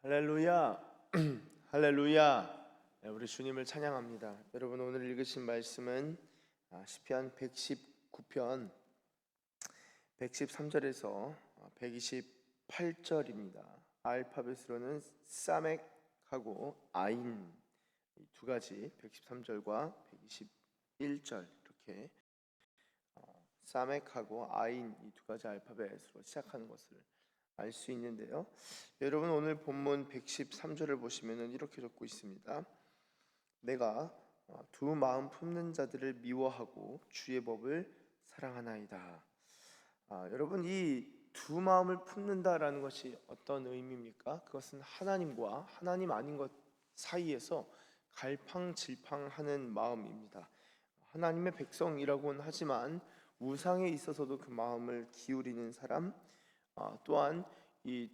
할렐루야. 할렐루야. 네, 우리 주님을 찬양합니다. 여러분, 오늘 읽으신 말씀은 시편 119편 113절에서 128절입니다. 알파벳으로는 사멕하고 아인, 이 두 가지, 113절과 121절 이렇게 사멕하고 아인, 이 두 가지 알파벳으로 시작하는 것을 알 수 있는데요. 여러분, 오늘 본문 113절을 보시면 이렇게 적고 있습니다. 내가 두 마음 품는 자들을 미워하고 주의 법을 사랑하나이다. 여러분, 이 두 마음을 품는다라는 것이 어떤 의미입니까? 그것은 하나님과 하나님 아닌 것 사이에서 갈팡질팡하는 마음입니다. 하나님의 백성이라고는 하지만 우상에 있어서도 그 마음을 기울이는 사람, 또한 이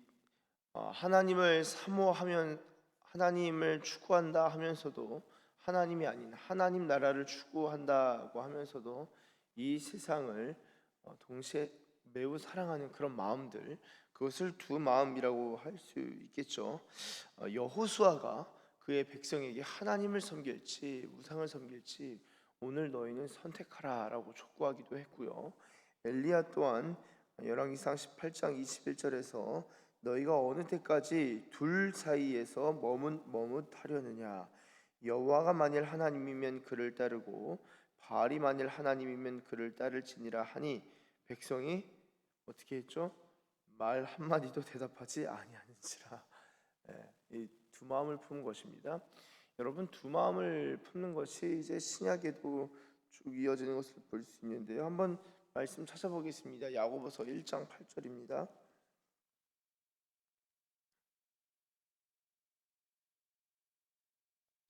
하나님을 사모하면 하나님을 추구한다 하면서도 하나님이 아닌 하나님 나라를 추구한다고 하면서도 이 세상을 동시에 매우 사랑하는 그런 마음들, 그것을 두 마음이라고 할 수 있겠죠. 여호수아가 그의 백성에게 하나님을 섬길지 우상을 섬길지 오늘 너희는 선택하라라고 촉구하기도 했고요. 엘리야 또한 열왕기상 18장 21절에서 너희가 어느 때까지 둘 사이에서 머뭇하려느냐, 여호와가 만일 하나님이면 그를 따르고 바알이 만일 하나님이면 그를 따를지니라 하니 백성이 어떻게 했죠? 말 한마디도 대답하지 아니하는지라. 이 두 마음을 품은 것입니다. 여러분, 두 마음을 품는 것이 이제 신약에도 쭉 이어지는 것을 볼 수 있는데요. 한번 말씀 찾아보겠습니다. 야고보서 1장 8절입니다.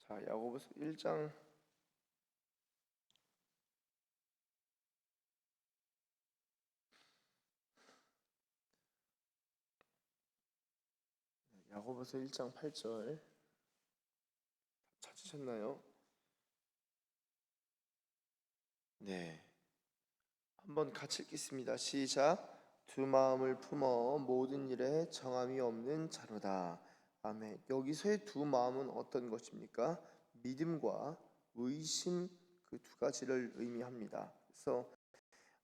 자, 야고보서 1장 야고보서 1장 8절 찾으셨나요? 네, 한번 같이 읽겠습니다. 시작. 두 마음을 품어 모든 일에 정함이 없는 자로다. 아멘. 여기서의 두 마음은 어떤 것입니까? 믿음과 의심, 그 두 가지를 의미합니다. 그래서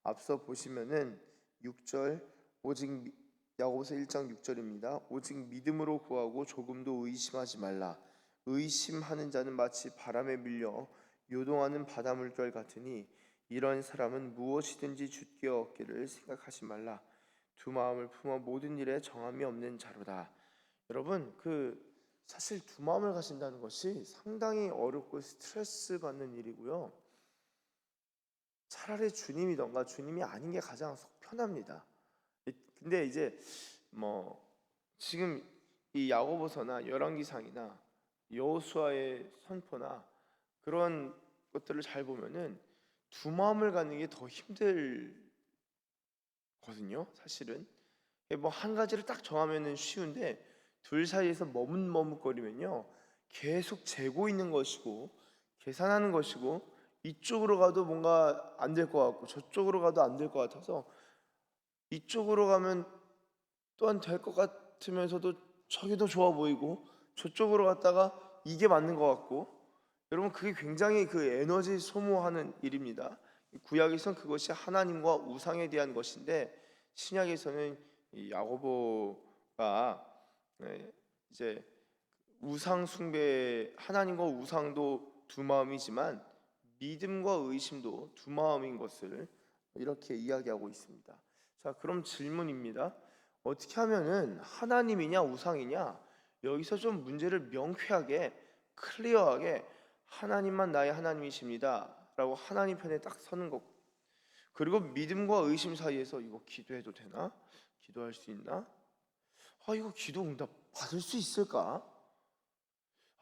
앞서 보시면은 6절, 오직 야고보서 1장 6절입니다. 오직 믿음으로 구하고 조금도 의심하지 말라. 의심하는 자는 마치 바람에 밀려 요동하는 바닷물결 같으니 이런 사람은 무엇이든지 주께 얻기를 생각하지 말라. 두 마음을 품어 모든 일에 정함이 없는 자로다. 여러분, 사실 두 마음을 가진다는 것이 상당히 어렵고 스트레스 받는 일이고요. 차라리 주님이던가 주님이 아닌 게 가장 속 편합니다. 근데 이제 지금 이 야고보서나 열왕기상이나 여호수아의 선포나 그런 것들을 잘 보면은 두 마음을 갖는 게 더 힘들거든요. 사실은 한 가지를 딱 정하면은 쉬운데 둘 사이에서 머뭇머뭇거리면요 계속 재고 있는 것이고 계산하는 것이고 이쪽으로 가도 뭔가 안 될 것 같고 저쪽으로 가도 안 될 것 같아서 이쪽으로 가면 또한 될 것 같으면서도 저게 더 좋아 보이고 저쪽으로 갔다가 이게 맞는 것 같고, 여러분, 그게 굉장히 에너지 소모하는 일입니다. 구약에서는 그것이 하나님과 우상에 대한 것인데 신약에서는 이 야고보가 이제 우상 숭배, 하나님과 우상도 두 마음이지만 믿음과 의심도 두 마음인 것을 이렇게 이야기하고 있습니다. 자, 그럼 질문입니다. 어떻게 하면은 하나님이냐 우상이냐, 여기서 좀 문제를 명쾌하게 클리어하게 하나님만 나의 하나님이십니다 라고 하나님 편에 딱 서는 것, 그리고 믿음과 의심 사이에서 이거 기도해도 되나? 기도할 수 있나? 이거 기도 응답 받을 수 있을까?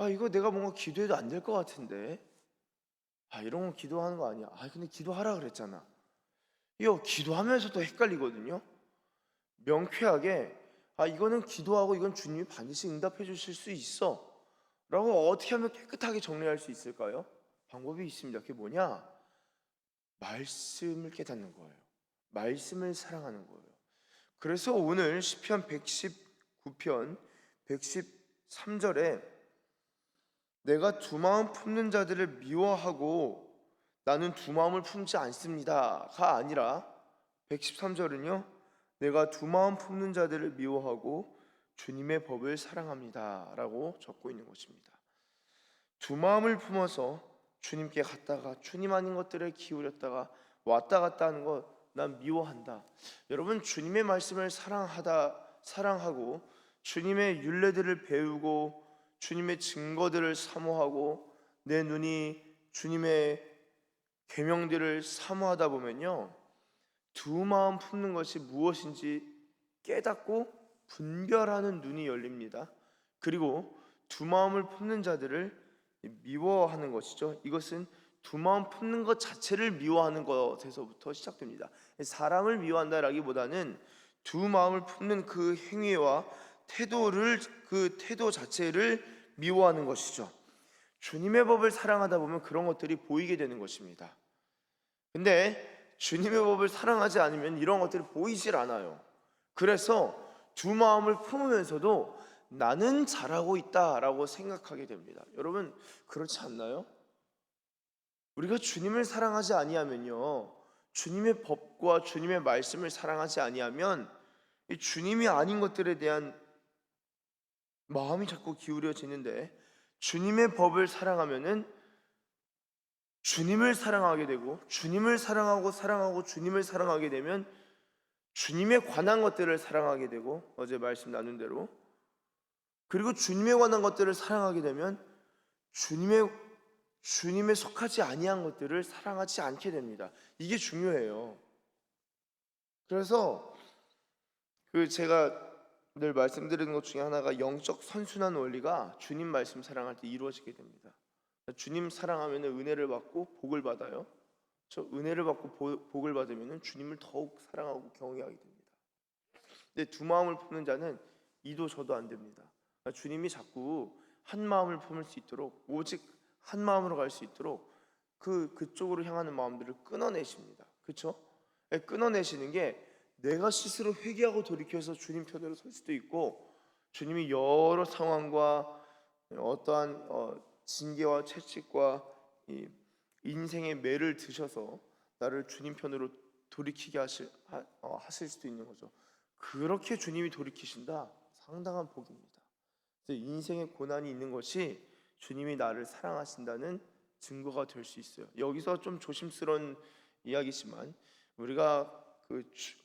이거 내가 뭔가 기도해도 안 될 것 같은데, 이런 거 기도하는 거 아니야. 근데 기도하라 그랬잖아. 이거 기도하면서도 헷갈리거든요. 명쾌하게 이거는 기도하고 이건 주님이 반드시 응답해 주실 수 있어 라고 어떻게 하면 깨끗하게 정리할 수 있을까요? 방법이 있습니다. 그게 뭐냐? 말씀을 깨닫는 거예요. 말씀을 사랑하는 거예요. 그래서 오늘 시편 119편 3절에 내가 두 마음 품는 자들을 미워하고 나는 두 마음을 품지 않습니다가 아니라 113절은요 내가 두 마음 품는 자들을 미워하고 주님의 법을 사랑합니다 라고 적고 있는 것입니다. 두 마음을 품어서 주님께 갔다가 주님 아닌 것들에 기울였다가 왔다 갔다 하는 것 난 미워한다. 여러분, 주님의 말씀을 사랑하고 주님의 율례들을 배우고 주님의 증거들을 사모하고 내 눈이 주님의 계명들을 사모하다 보면요 두 마음 품는 것이 무엇인지 깨닫고 분별하는 눈이 열립니다. 그리고 두 마음을 품는 자들을 미워하는 것이죠. 이것은 두 마음 품는 것 자체를 미워하는 것에서부터 시작됩니다. 사람을 미워한다라기보다는 두 마음을 품는 그 행위와 그 태도 자체를 미워하는 것이죠. 주님의 법을 사랑하다 보면 그런 것들이 보이게 되는 것입니다. 근데 주님의 법을 사랑하지 않으면 이런 것들이 보이질 않아요. 그래서 두 마음을 품으면서도 나는 잘하고 있다라고 생각하게 됩니다. 여러분, 그렇지 않나요? 우리가 주님을 사랑하지 아니하면요 주님의 법과 주님의 말씀을 사랑하지 아니하면 이 주님이 아닌 것들에 대한 마음이 자꾸 기울여지는데, 주님의 법을 사랑하면은 주님을 사랑하게 되고, 주님을 사랑하고 주님을 사랑하게 되면 주님에 관한 것들을 사랑하게 되고, 어제 말씀 나눈 대로, 그리고 주님에 관한 것들을 사랑하게 되면 주님의 속하지 아니한 것들을 사랑하지 않게 됩니다. 이게 중요해요. 그래서 제가 늘 말씀드리는 것 중에 하나가 영적 선순환 원리가 주님 말씀 사랑할 때 이루어지게 됩니다. 주님 사랑하면 은혜를 받고 복을 받아요. 저 은혜를 받고 복을 받으면 주님을 더욱 사랑하고 경외하게 됩니다. 근데 두 마음을 품는 자는 이도 저도 안 됩니다. 주님이 자꾸 한 마음을 품을 수 있도록, 오직 한 마음으로 갈 수 있도록 그쪽으로 향하는 마음들을 끊어내십니다. 그렇죠? 끊어내시는 게 내가 스스로 회개하고 돌이켜서 주님 편으로 설 수도 있고, 주님이 여러 상황과 어떠한 징계와 채찍과 이 인생의 매를 드셔서 나를 주님 편으로 돌이키게 하실 수도 있는 거죠. 그렇게 주님이 돌이키신다, 상당한 복입니다. 인생의 고난이 있는 것이 주님이 나를 사랑하신다는 증거가 될 수 있어요. 여기서 좀 조심스러운 이야기지만 우리가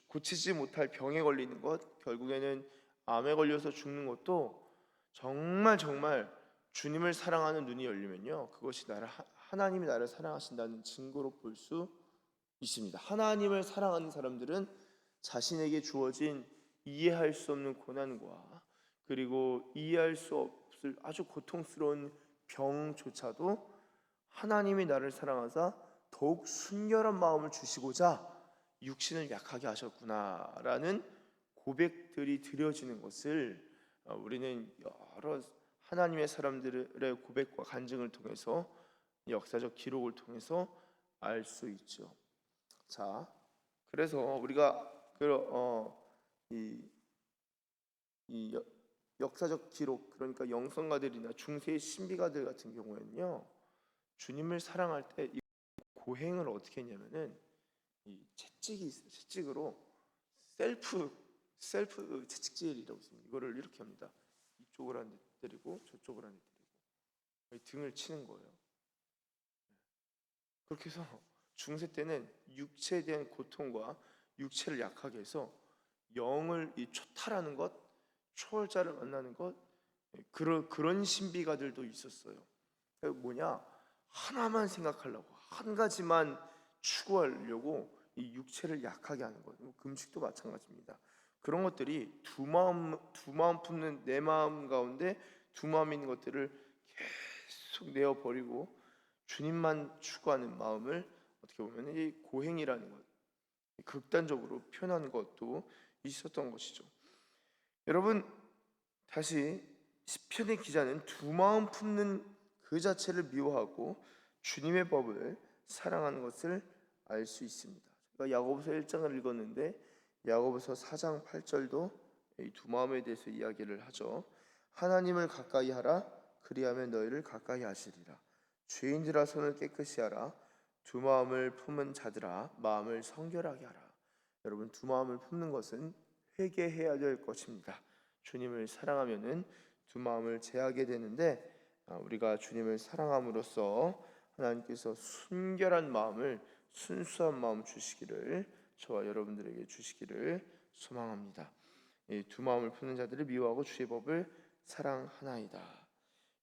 고치지 못할 병에 걸리는 것, 결국에는 암에 걸려서 죽는 것도 정말 주님을 사랑하는 눈이 열리면요 그것이 하나님이 나를 사랑하신다는 증거로 볼 수 있습니다. 하나님을 사랑하는 사람들은 자신에게 주어진 이해할 수 없는 고난과 그리고 이해할 수 없을 아주 고통스러운 병조차도 하나님이 나를 사랑하사 더욱 순결한 마음을 주시고자 육신을 약하게 하셨구나라는 고백들이 드려지는 것을 우리는 여러 하나님의 사람들의 고백과 간증을 통해서, 역사적 기록을 통해서 알 수 있죠. 자, 그래서 우리가 이 역사적 기록, 그러니까 영성가들이나 중세의 신비가들 같은 경우에는요 주님을 사랑할 때 이 고행을 어떻게 했냐면은 이 채찍이 있어요. 채찍으로 셀프 채찍질이라고 있습니다. 이거를 이렇게 합니다. 이쪽을 한 대 때리고 저쪽을 한 대 때리고 등을 치는 거예요. 그렇게 해서 중세 때는 육체에 대한 고통과 육체를 약하게 해서 영을 초탈하는 것, 초월자를 만나는 것, 그런 신비가들도 있었어요. 뭐냐? 하나만 생각하려고, 한 가지만 추구하려고 이 육체를 약하게 하는 거예요. 금식도 마찬가지입니다. 그런 것들이 두 마음 품는 내 마음 가운데 두 마음 있는 것들을 계속 내어 버리고 주님만 추구하는 마음을 어떻게 보면 이 고행이라는 것, 극단적으로 표현하는 것도 있었던 것이죠. 여러분, 다시 시편의 기자는 두 마음 품는 그 자체를 미워하고 주님의 법을 사랑하는 것을 알 수 있습니다. 제가 야고보서 1장을 읽었는데 야고보서 4장 8절도 이 두 마음에 대해서 이야기를 하죠. 하나님을 가까이 하라. 그리하면 너희를 가까이 하시리라. 죄인들아 손을 깨끗이 하라. 두 마음을 품은 자들아 마음을 성결하게 하라. 여러분, 두 마음을 품는 것은 회개해야 될 것입니다. 주님을 사랑하면은 두 마음을 제하게 되는데, 우리가 주님을 사랑함으로써 하나님께서 순결한 마음을, 순수한 마음 주시기를, 저와 여러분들에게 주시기를 소망합니다. 이 두 마음을 품는 자들을 미워하고 주의 법을 사랑하나이다.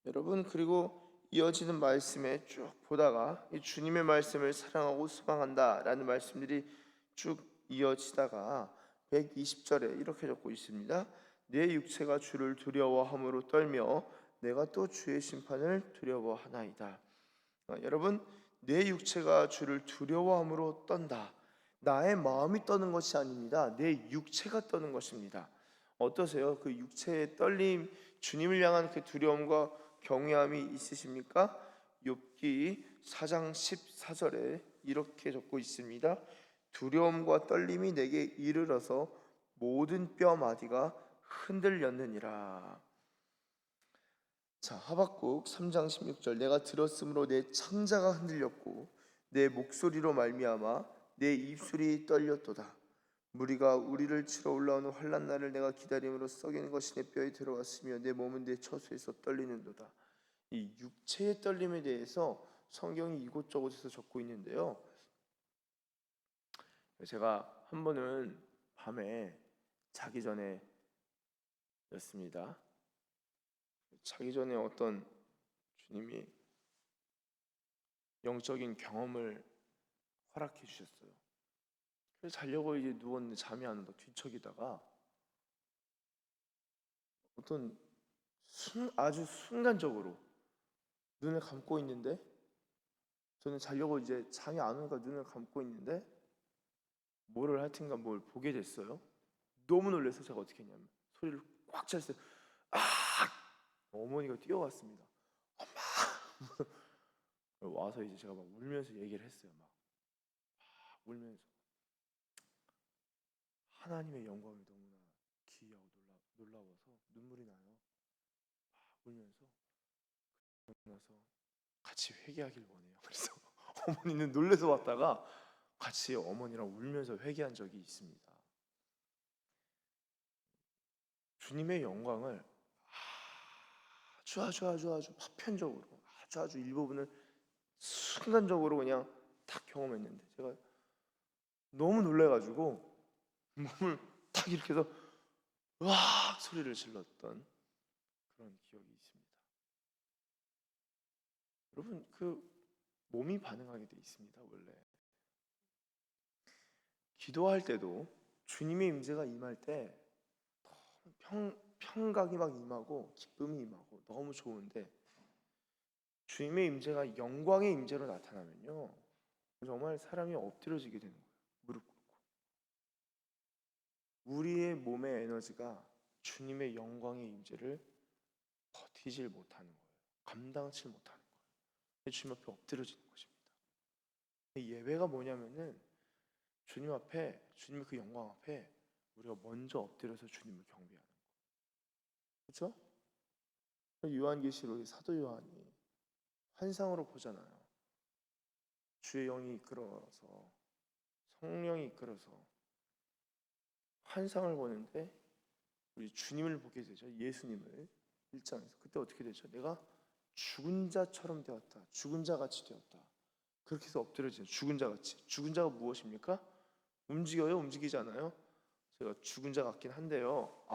여러분, 그리고 이어지는 말씀에 쭉 보다가 이 주님의 말씀을 사랑하고 소망한다라는 말씀들이 쭉 이어지다가 120절에 이렇게 적고 있습니다. 내 육체가 주를 두려워함으로 떨며 내가 또 주의 심판을 두려워하나이다. 여러분, 내 육체가 주를 두려워함으로 떤다. 나의 마음이 떠는 것이 아닙니다. 내 육체가 떠는 것입니다. 어떠세요? 그 육체의 떨림, 주님을 향한 그 두려움과 경외함이 있으십니까? 욥기 4장 14절에 이렇게 적고 있습니다. 두려움과 떨림이 내게 이르러서 모든 뼈 마디가 흔들렸느니라. 자, 하박국 3장 16절, 내가 들었으므로 내 창자가 흔들렸고 내 목소리로 말미암아 내 입술이 떨렸도다. 무리가 우리를 치러 올라오는 환난 날을 내가 기다림으로 썩이는 것이 내 뼈에 들어왔으며 내 몸은 내 처소에서 떨리는도다. 이 육체의 떨림에 대해서 성경이 이곳저곳에서 적고 있는데요, 제가 한 번은 밤에 자기 전에 였습니다. 자기 전에 어떤 주님이 영적인 경험을 허락해 주셨어요. 그래서 자려고 이제 누웠는데 잠이 안 온다 뒤척이다가 어떤 아주 순간적으로 눈을 감고 있는데, 저는 자려고 이제 잠이 안 오니까 눈을 감고 있는데 뭐를 하여튼간 뭘 보게 됐어요. 너무 놀라서 제가 어떻게 했냐면 소리를 꽉 찼어요. 아! 어머니가 뛰어왔습니다. 와서 이제 제가 막 울면서 얘기를 했어요. 막 울면서 하나님의 영광이 너무나 기이하고 놀라워서 눈물이 나요. 울면서 나서 같이 회개하길 원해요. 그래서 어머니는 놀래서 왔다가 같이 어머니랑 울면서 회개한 적이 있습니다. 주님의 영광을 아주 파편적으로, 아주 일부분을 순간적으로 그냥 딱 경험했는데, 제가 너무 놀래가지고 몸을 딱 이렇게 해서 으악 소리를 질렀던 그런 기억이 있습니다. 여러분, 그 몸이 반응하게 돼 있습니다. 원래 기도할 때도 주님의 임재가 임할 때 평강이 막 임하고 기쁨이 임하고 너무 좋은데, 주님의 임재가 영광의 임재로 나타나면요, 정말 사람이 엎드려지게 되는 거예요. 무릎 꿇고. 우리의 몸의 에너지가 주님의 영광의 임재를 버티질 못하는 거예요. 감당치 못하는 거예요. 주님 앞에 엎드려지는 것입니다. 예배가 뭐냐면은 주님 앞에, 주님의 그 영광 앞에 우리가 먼저 엎드려서 주님을 경배하는 거예요. 그렇죠? 요한계시록의 사도 요한이 환상으로 보잖아요. 주의 영이 이끌어서, 성령이 이끌어서 환상을 보는데 우리 주님을 보게 되죠. 예수님을 1장에서. 그때 어떻게 되죠? 내가 죽은 자처럼 되었다. 죽은 자같이 되었다. 그렇게 해서 엎드려지죠. 죽은 자같이. 죽은 자가 무엇입니까? 움직여요? 움직이잖아요. 제가 죽은 자 같긴 한데요.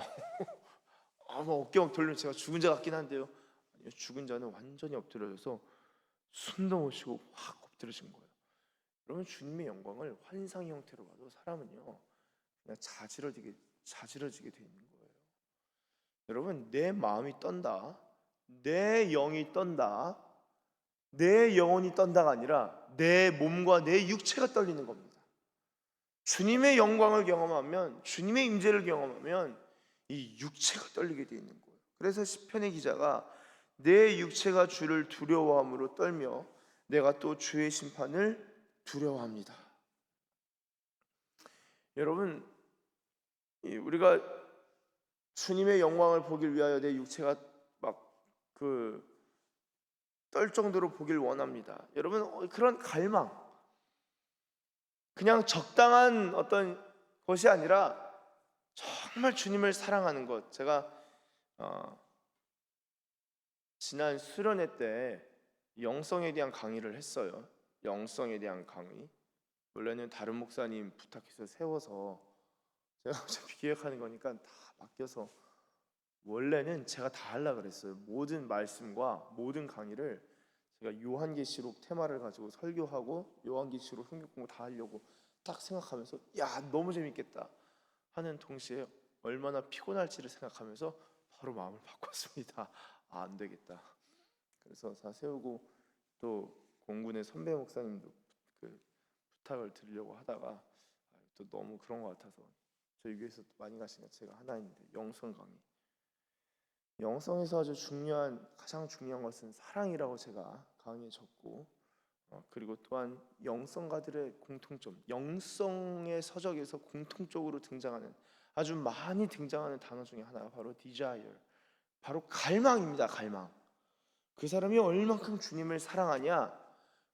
뭐 어깨 막 돌리면 제가 죽은 자 같긴 한데요. 아니요, 죽은 자는 완전히 엎드려져서 숨도 못 쉬고 확 엎드려진 거예요. 그러면 주님의 영광을 환상 형태로 봐도 사람은요 그냥 자지러지게 돼 있는 거예요. 여러분, 내 마음이 떤다, 내 영이 떤다, 내 영혼이 떤다가 아니라 내 몸과 내 육체가 떨리는 겁니다. 주님의 영광을 경험하면, 주님의 임재를 경험하면 이 육체가 떨리게 돼 있는 거예요. 그래서 시편의 기자가 내 육체가 주를 두려워함으로 떨며 내가 또 주의 심판을 두려워합니다. 여러분, 우리가 주님의 영광을 보길 위하여 내 육체가 막 떨 정도로 보길 원합니다. 여러분, 그런 갈망, 그냥 적당한 어떤 것이 아니라 정말 주님을 사랑하는 것. 제가 지난 수련회 때 영성에 대한 강의를 했어요. 영성에 대한 강의. 원래는 다른 목사님 부탁해서 세워서 제가 어차피 기획하는 거니까 다 맡겨서, 원래는 제가 다 하려고 그랬어요. 모든 말씀과 모든 강의를 제가 요한계시록 테마를 가지고 설교하고 요한계시록 성경 공부 다 하려고 딱 생각하면서, 야, 너무 재밌겠다 하는 동시에 얼마나 피곤할지를 생각하면서 바로 마음을 바꿨습니다. 안 되겠다. 그래서 다 세우고, 또 공군의 선배 목사님도 부탁을 드리려고 하다가 또 너무 그런 것 같아서, 저희 교회에서 많이 가시니까 제가 하나 있는데, 영성 강의. 영성에서 아주 가장 중요한 것은 사랑이라고 제가 강의에 적고, 그리고 또한 영성가들의 공통점, 영성의 서적에서 공통적으로 등장하는, 아주 많이 등장하는 단어 중에 하나가 바로 desire, 바로 갈망입니다. 갈망. 그 사람이 얼만큼 주님을 사랑하냐,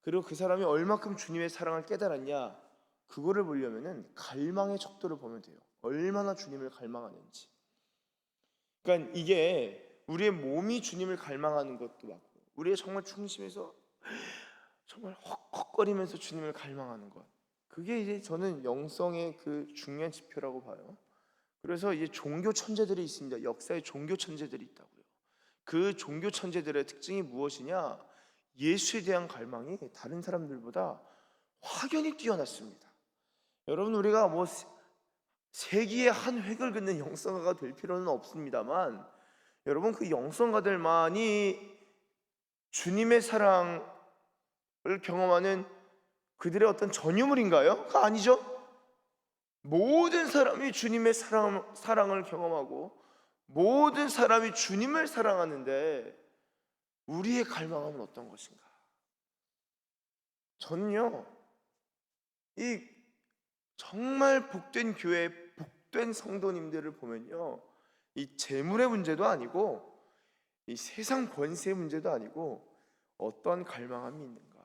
그리고 그 사람이 얼만큼 주님의 사랑을 깨달았냐, 그거를 보려면은 갈망의 척도를 보면 돼요. 얼마나 주님을 갈망하는지. 그러니까 이게 우리의 몸이 주님을 갈망하는 것도 맞고, 우리의 정말 중심에서 정말 헉헉거리면서 주님을 갈망하는 것, 그게 이제 저는 영성의 중요한 지표라고 봐요. 그래서 이제 종교 천재들이 있습니다. 역사에 종교 천재들이 있다고요. 그 종교 천재들의 특징이 무엇이냐? 예수에 대한 갈망이 다른 사람들보다 확연히 뛰어났습니다. 여러분, 우리가 뭐 세기의 한 획을 긋는 영성가가 될 필요는 없습니다만, 여러분, 그 영성가들만이 주님의 사랑을 경험하는 그들의 어떤 전유물인가요? 그거 아니죠. 모든 사람이 주님의 사랑을 경험하고 모든 사람이 주님을 사랑하는데, 우리의 갈망은 어떤 것인가? 저는요, 이 정말 복된 교회, 복된 성도님들을 보면요, 이 재물의 문제도 아니고 이 세상 권세의 문제도 아니고 어떤 갈망함이 있는가,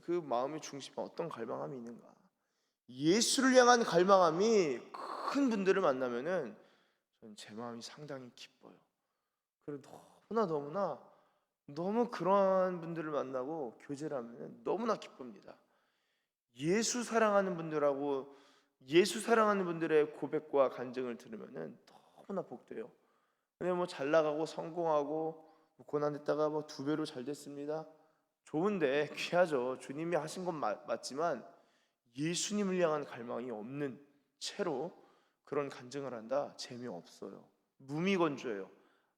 그 마음의 중심에 어떤 갈망함이 있는가, 예수를 향한 갈망함이 큰 분들을 만나면은 저는 제 마음이 상당히 기뻐요. 그리고 너무 그러한 분들을 만나고 교제를 하면 너무나 기쁩니다. 예수 사랑하는 분들하고 예수 사랑하는 분들의 고백과 간증을 들으면은 너무나 복돼요. 근데 뭐 잘 나가고 성공하고 고난했다가 뭐 2배로 잘 됐습니다. 좋은데 귀하죠. 주님이 하신 건 맞지만 예수님을 향한 갈망이 없는 채로 그런 간증을 한다? 재미없어요. 무미건조해요.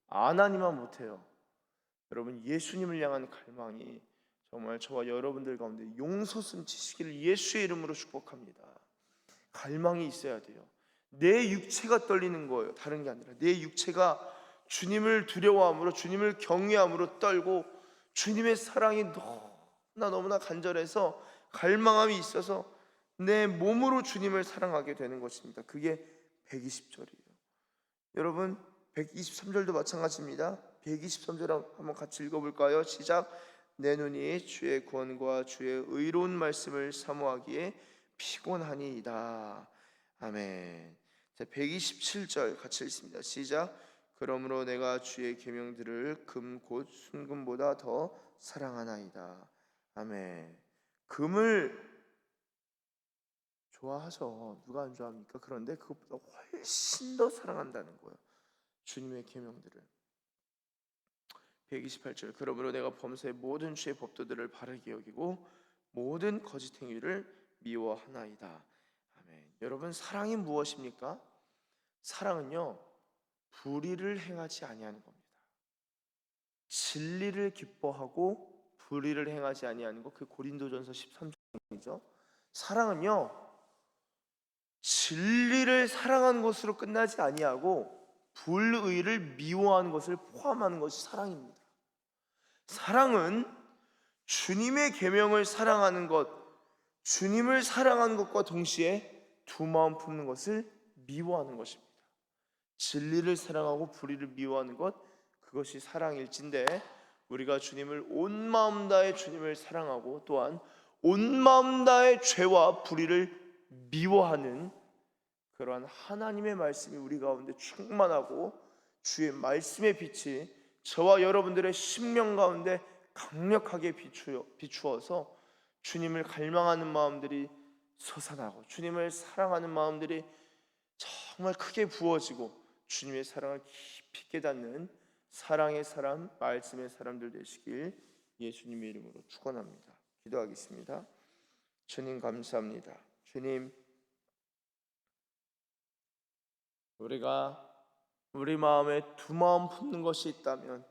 안 하니만 못해요. 여러분, 예수님을 향한 갈망이 정말 저와 여러분들 가운데 용솟음 치시기를 예수의 이름으로 축복합니다. 갈망이 있어야 돼요. 내 육체가 떨리는 거예요. 다른 게 아니라 내 육체가 주님을 두려워함으로, 주님을 경외함으로 떨고, 주님의 사랑이 너무나 간절해서 갈망함이 있어서 내 몸으로 주님을 사랑하게 되는 것입니다. 그게 120절이에요. 여러분, 123절도 마찬가지입니다. 123절 한번 같이 읽어볼까요? 시작. 내 눈이 주의 구원과 주의 의로운 말씀을 사모하기에 피곤하니이다. 아멘. 자, 127절 같이 읽습니다. 시작. 그러므로 내가 주의 계명들을 금 곧 순금보다 더 사랑하나이다. 아멘. 금을 좋아하죠. 누가 안 좋아합니까? 그런데 그것보다 훨씬 더 사랑한다는 거예요. 주님의 계명들을. 128절. 그러므로 내가 범사의 모든 죄의 법도들을 바르게 여기고 모든 거짓 행위를 미워하나이다. 아멘. 여러분, 사랑이 무엇입니까? 사랑은요, 불의를 행하지 아니하는 겁니다. 진리를 기뻐하고 불의를 행하지 아니하는 것, 그 고린도전서 13장이죠. 사랑은요, 진리를 사랑하는 것으로 끝나지 아니하고 불의를 미워하는 것을 포함하는 것이 사랑입니다. 사랑은 주님의 계명을 사랑하는 것, 주님을 사랑하는 것과 동시에 두 마음 품는 것을 미워하는 것입니다. 진리를 사랑하고 불의를 미워하는 것, 그것이 사랑일진데, 우리가 주님을 온 마음 다해 주님을 사랑하고 또한 온 마음 다해 죄와 불의를 미워하는 그러한 하나님의 말씀이 우리 가운데 충만하고 주의 말씀의 빛이 저와 여러분들의 심령 가운데 강력하게 비추어서 주님을 갈망하는 마음들이 솟아나고 주님을 사랑하는 마음들이 정말 크게 부어지고 주님의 사랑을 깊이 깨닫는 사랑의 사람, 말씀의 사람들 되시길 예수님의 이름으로 축원합니다. 기도하겠습니다. 주님 감사합니다. 주님, 우리가 우리 마음에 두 마음 품는 것이 있다면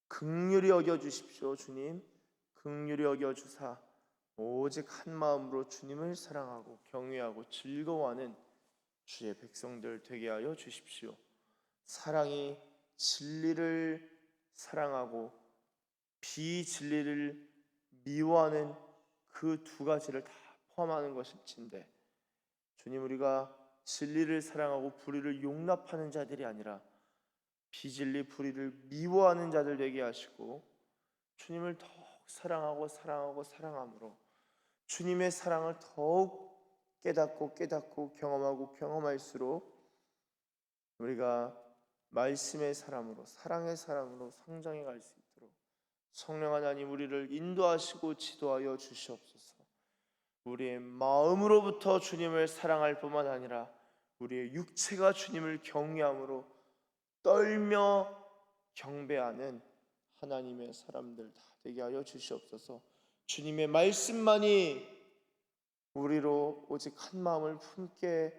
긍휼히 여겨 주십시오. 주님, 긍휼히 여겨 주사 오직 한 마음으로 주님을 사랑하고 경외하고 즐거워하는 주의 백성들 되게 하여 주십시오. 사랑이 진리를 사랑하고 비진리를 미워하는 그 두 가지를 다 포함하는 것일진데, 주님, 우리가 진리를 사랑하고 불의를 용납하는 자들이 아니라 비진리 불의를 미워하는 자들 되게 하시고 주님을 더욱 사랑하고 사랑함으로 주님의 사랑을 더욱 깨닫고 경험하고 경험할수록 우리가 말씀의 사람으로 사랑의 사람으로 성장해 갈 수 있도록 성령 하나님 우리를 인도하시고 지도하여 주시옵소서. 우리의 마음으로부터 주님을 사랑할 뿐만 아니라 우리의 육체가 주님을 경외함으로 떨며 경배하는 하나님의 사람들 다 되게 하여 주시옵소서. 주님의 말씀만이 우리로 오직 한 마음을 품게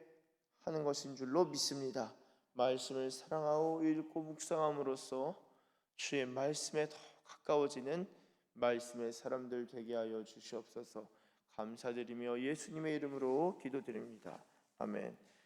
하는 것인 줄로 믿습니다. 말씀을 사랑하고 읽고 묵상함으로써 주의 말씀에 더 가까워지는 말씀의 사람들 되게 하여 주시옵소서. 감사드리며 예수님의 이름으로 기도드립니다. 아멘.